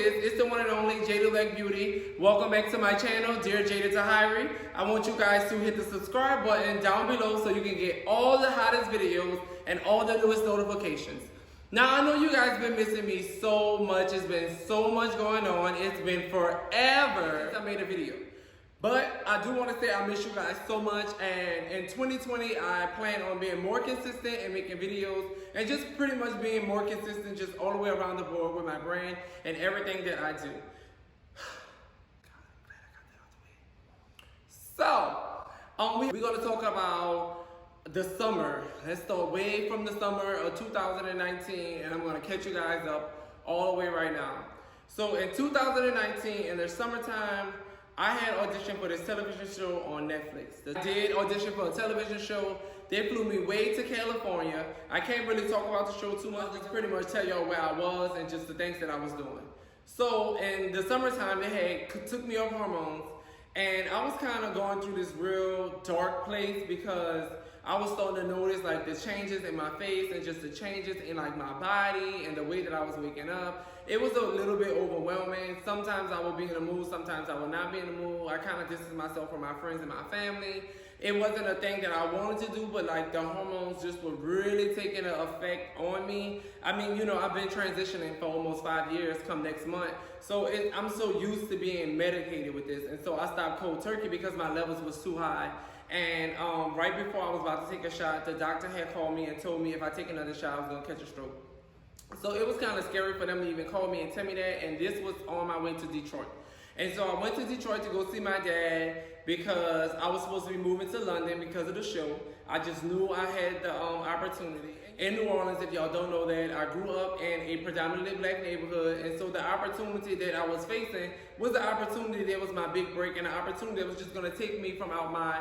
is. It's the one and only Jada Beauty. Welcome back to my channel, Dear Jada Tahiri. I want you guys to hit the subscribe button down below so you can get all the hottest videos and all the newest notifications. Now, I know you guys been missing me so much. It's been so much going on. It's been forever since I made a video. But I do want to say I miss you guys so much, and in 2020 I plan on being more consistent and making videos and just pretty much being more consistent just all the way around the board with my brand and everything that I do. So, we're going to talk about the summer. Let's start way from the summer of 2019, and I'm going to catch you guys up all the way right now. So in 2019, in the summertime, I had auditioned for this television show on Netflix. I did audition for a television show. They flew me way to California. I can't really talk about the show too much, just pretty much tell y'all where I was and just the things that I was doing. So in the summertime, they took me off hormones, and I was kind of going through this real dark place because I was starting to notice like the changes in my face and just the changes in like my body and the way that I was waking up. It was a little bit overwhelming. Sometimes I would be in the mood, sometimes I would not be in the mood. I kind of distanced myself from my friends and my family. It wasn't a thing that I wanted to do, but like the hormones just were really taking an effect on me. I mean, you know, I've been transitioning for almost 5 years come next month. So I'm so used to being medicated with this. And so I stopped cold turkey because my levels was too high. And right before I was about to take a shot, the doctor had called me and told me if I take another shot, I was gonna catch a stroke. So it was kind of scary for them to even call me and tell me that, and this was on my way to Detroit. And so I went to Detroit to go see my dad because I was supposed to be moving to London because of the show. I just knew I had the opportunity. In New Orleans, if y'all don't know that, I grew up in a predominantly black neighborhood, and so the opportunity that I was facing was the opportunity that was my big break, and the opportunity that was just gonna take me from out my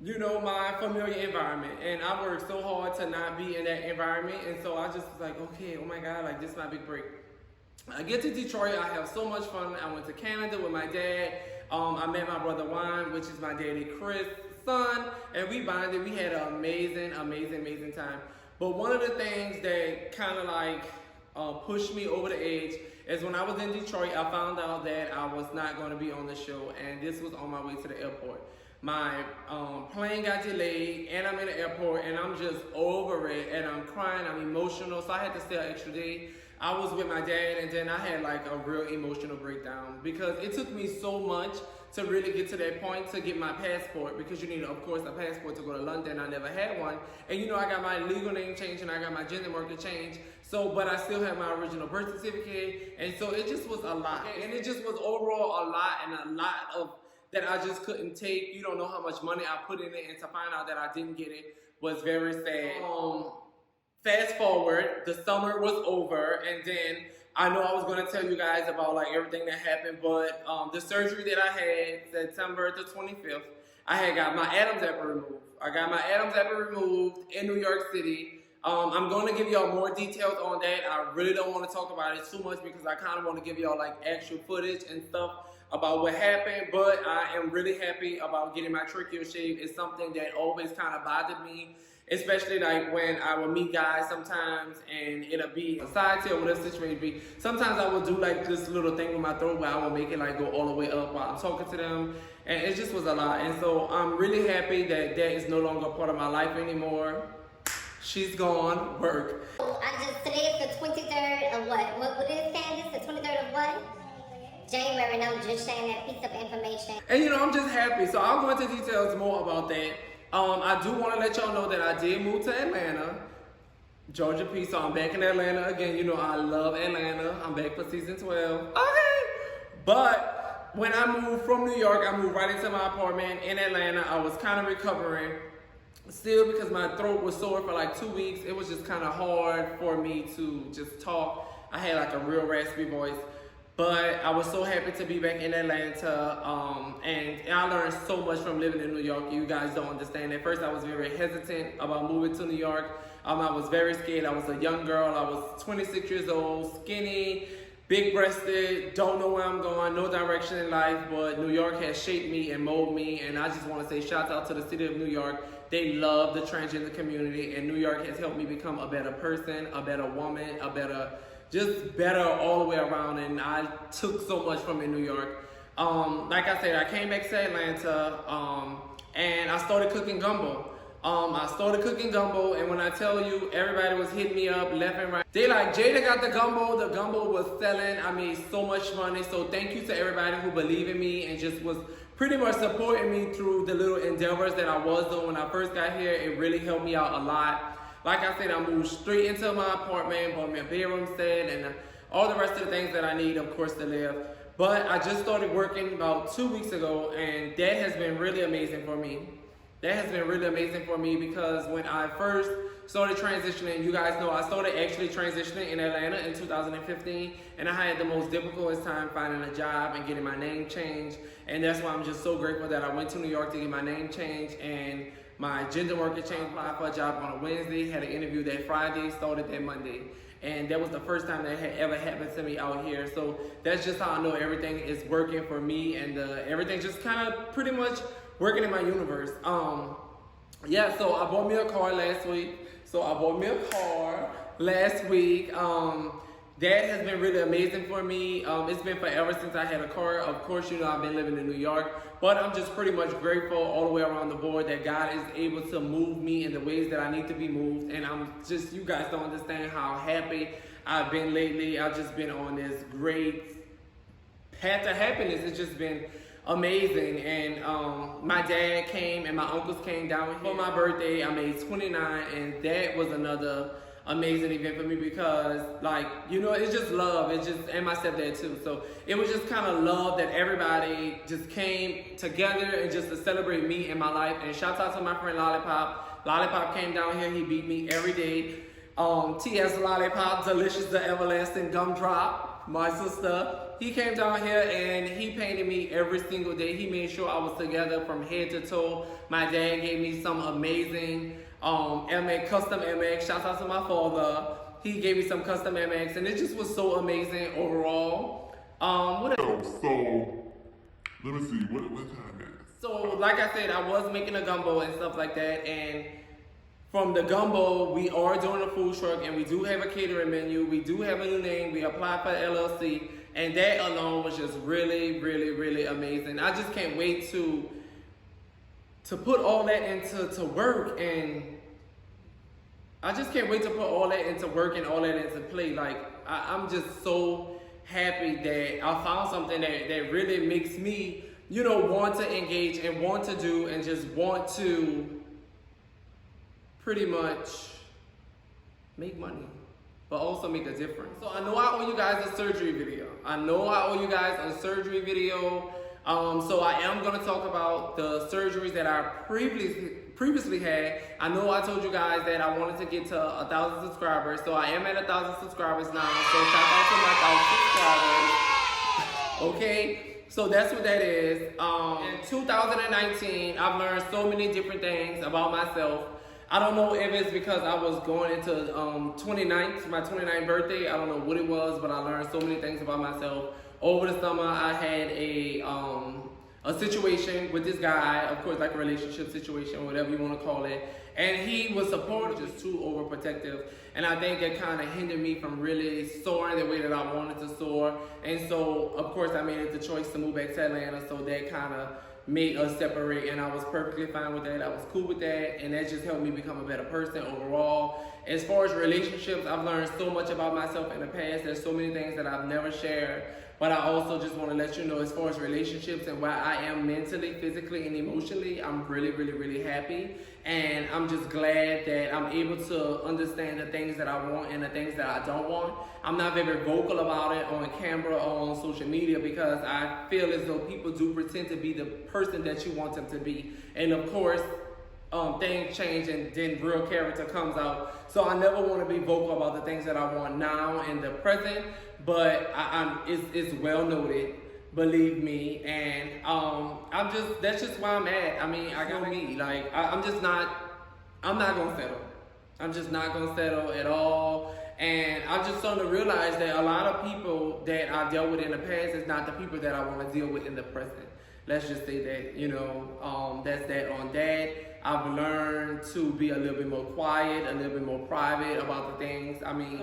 my familiar environment. And I worked so hard to not be in that environment, and so I just was like, okay, oh my God, like this is my big break. I get to Detroit, I have so much fun. I went to Canada with my dad. I met my brother Juan, which is my daddy Chris' son, and we bonded. We had an amazing, amazing, amazing time. But one of the things that kind of like pushed me over the edge is when I was in Detroit, I found out that I was not going to be on the show, and this was on my way to the airport. My plane got delayed, and I'm in the airport, and I'm just over it, and I'm crying, I'm emotional, so I had to stay an extra day. I was with my dad, and then I had like a real emotional breakdown because it took me so much to really get to that point to get my passport, because you need, of course, a passport to go to London. I never had one. And you know, I got my legal name changed and I got my gender marker changed. So, but I still have my original birth certificate. And so it just was a lot. And it just was overall a lot, and a lot of that I just couldn't take. You don't know how much money I put in it, and to find out that I didn't get it was very sad. Fast forward, the summer was over, and then I know I was going to tell you guys about like everything that happened, but the surgery that I had, September the 25th, I had got my Adam's apple removed. I got my Adam's apple removed in New York City. I'm going to give y'all more details on that. I really don't want to talk about it too much because I kind of want to give y'all like actual footage and stuff about what happened, but I am really happy about getting my trachea shaved. It's something that always kind of bothered me, especially like when I would meet guys sometimes and it'll be a side tail, whatever the situation be. Sometimes I will do like this little thing with my throat where I will make it like go all the way up while I'm talking to them, and it just was a lot. And so I'm really happy that that is no longer a part of my life anymore. She's gone, work. Today is the 23rd of what? What is Candace? The 23rd of what? January, and I'm just sharing that piece of information. And you know, I'm just happy. So I'll go into details more about that. I do want to let y'all know that I did move to Atlanta, Georgia Peace. So I'm back in Atlanta again. You know, I love Atlanta. I'm back for season 12. Okay. But when I moved from New York, I moved right into my apartment in Atlanta. I was kind of recovering still because my throat was sore for like 2 weeks. It was just kind of hard for me to just talk. I had like a real raspy voice. But I was so happy to be back in Atlanta, and I learned so much from living in New York. You guys don't understand. At first, I was very hesitant about moving to New York. I was very scared. I was a young girl. I was 26 years old, skinny, big-breasted, don't know where I'm going, no direction in life, but New York has shaped me and molded me, and I just want to say shout out to the city of New York. They love the transgender community, and New York has helped me become a better person, a better woman, a better just better all the way around, and I took so much from in New York. Like I said, I came back to Atlanta, and I started cooking gumbo. I started cooking gumbo, and when I tell you, everybody was hitting me up left and right. They like, Jada got the gumbo was selling. I made so much money, so thank you to everybody who believed in me and just was pretty much supporting me through the little endeavors that I was doing when I first got here. It really helped me out a lot. Like I said, I moved straight into my apartment, bought me a bedroom set, and all the rest of the things that I need, of course, to live. But I just started working about 2 weeks ago, and that has been really amazing for me. That has been really amazing for me because when I first started transitioning, you guys know I started actually transitioning in Atlanta in 2015, and I had the most difficult time finding a job and getting my name changed. And that's why I'm just so grateful that I went to New York to get my name changed and my gender worker changed. Applied for a job on a Wednesday, had an interview that Friday, started that Monday. And that was the first time that had ever happened to me out here. So that's just how I know everything is working for me, and everything just kind of pretty much working in my universe. Yeah, so I bought me a car last week. That has been really amazing for me. It's been forever since I had a car. Of course, you know, I've been living in New York, but I'm just pretty much grateful all the way around the board that God is able to move me in the ways that I need to be moved. And I'm just, you guys don't understand how happy I've been lately. I've just been on this great path to happiness. It's just been amazing. And my dad came and my uncles came down here for my birthday. I made 29, and that was another amazing event for me because, like, you know, it's just love. It's just, and my stepdad too. So it was just kind of love that everybody just came together and just to celebrate me and my life. And shout out to my friend Lollipop. Lollipop came down here. He beat me every day. T.S. Lollipop, Delicious the Everlasting Gumdrop, my sister. He came down here and he painted me every single day. He made sure I was together from head to toe. My dad gave me some amazing custom MX. Shout out to my father. He gave me some custom MX, and it just was so amazing overall. What else? So let me see, what time is it? So like I said, I was making a gumbo and stuff like that, and from the gumbo, we are doing a food truck, and we do have a catering menu. We do have a new name. We applied for LLC, and that alone was just really, really, really amazing. I just can't wait to put all that into work, and I just can't wait to put all that into work and all that into play. Like, I'm just so happy that I found something that really makes me, you know, want to engage and want to do and just want to pretty much make money, but also make a difference. So I know I owe you guys a surgery video. So I am gonna talk about the surgeries that I previously had. I know I told you guys that I wanted to get to 1,000 subscribers, so I am at 1,000 subscribers now. So shout out to my 1,000 subscribers. Okay, so that's what that is. In 2019, I've learned so many different things about myself. I don't know if it's because I was going into my 29th birthday. I don't know what it was, but I learned so many things about myself. Over the summer, I had a situation with this guy, of course, like a relationship situation, whatever you want to call it. And he was supportive, just too overprotective. And I think it kind of hindered me from really soaring the way that I wanted to soar. And so, of course, I made the choice to move back to Atlanta. So that kind of made us separate, and I was perfectly fine with that. I was cool with that, and that just helped me become a better person overall. As far as relationships, I've learned so much about myself in the past. There's so many things that I've never shared, but I also just want to let you know, as far as relationships and where I am mentally, physically, and emotionally, I'm really, really, really happy. And I'm just glad that I'm able to understand the things that I want and the things that I don't want. I'm not very vocal about it on camera or on social media because I feel as though people do pretend to be the person that you want them to be. And of course, things change and then real character comes out. So I never want to be vocal about the things that I want now in the present, but it's well noted. Believe me, and that's just where I'm at. I mean, I got me. Like, I'm not gonna settle. I'm just not gonna settle at all. And I'm just starting to realize that a lot of people that I've dealt with in the past is not the people that I want to deal with in the present. Let's just say that, you know, that's that on that. I've learned to be a little bit more quiet, a little bit more private about the things. I mean,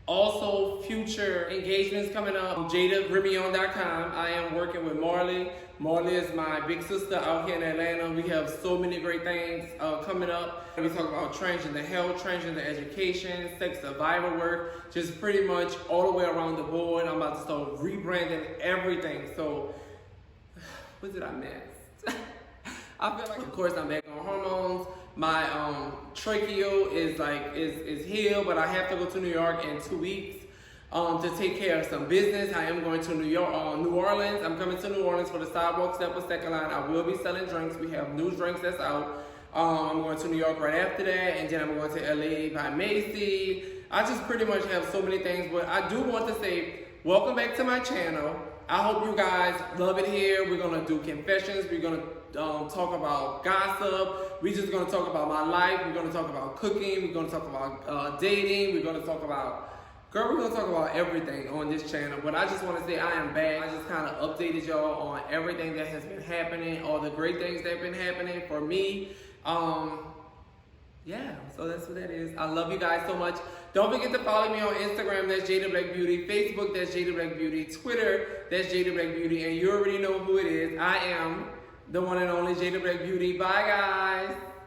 Also, future engagements coming up. JADATGREMILLION.com. I am working with Marley. Marley is my big sister out here in Atlanta. We have so many great things coming up. We talk about transgender health, transgender education, sex survivor work, just pretty much all the way around the board. I'm about to start rebranding everything. So, what did I miss? I feel like, of course, I'm back on hormones. My tracheo is healed, but I have to go to New York in 2 weeks to take care of some business. I am going to New Orleans. I'm coming to New Orleans for the Sidewalk Step with Second Line. I will be selling drinks. We have new drinks that's out. I'm going to New York right after that, and then I'm going to LA by Macy. I just pretty much have so many things, but I do want to say welcome back to my channel. I hope you guys love it here. We're gonna do confessions. We're gonna talk about gossip. We're just gonna talk about my life. We're gonna talk about cooking. We're gonna talk about dating. We're gonna talk about, girl, we're gonna talk about everything on this channel. But I just wanna say I am back. I just kind of updated y'all on everything that has been happening, all the great things that have been happening for me. Yeah, so that's what that is. I love you guys so much. Don't forget to follow me on Instagram, that's Jada Black Beauty. Facebook, that's Jada Black Beauty. Twitter, that's Jada Black Beauty. And you already know who it is. I am the one and only Jada Black Beauty. Bye, guys.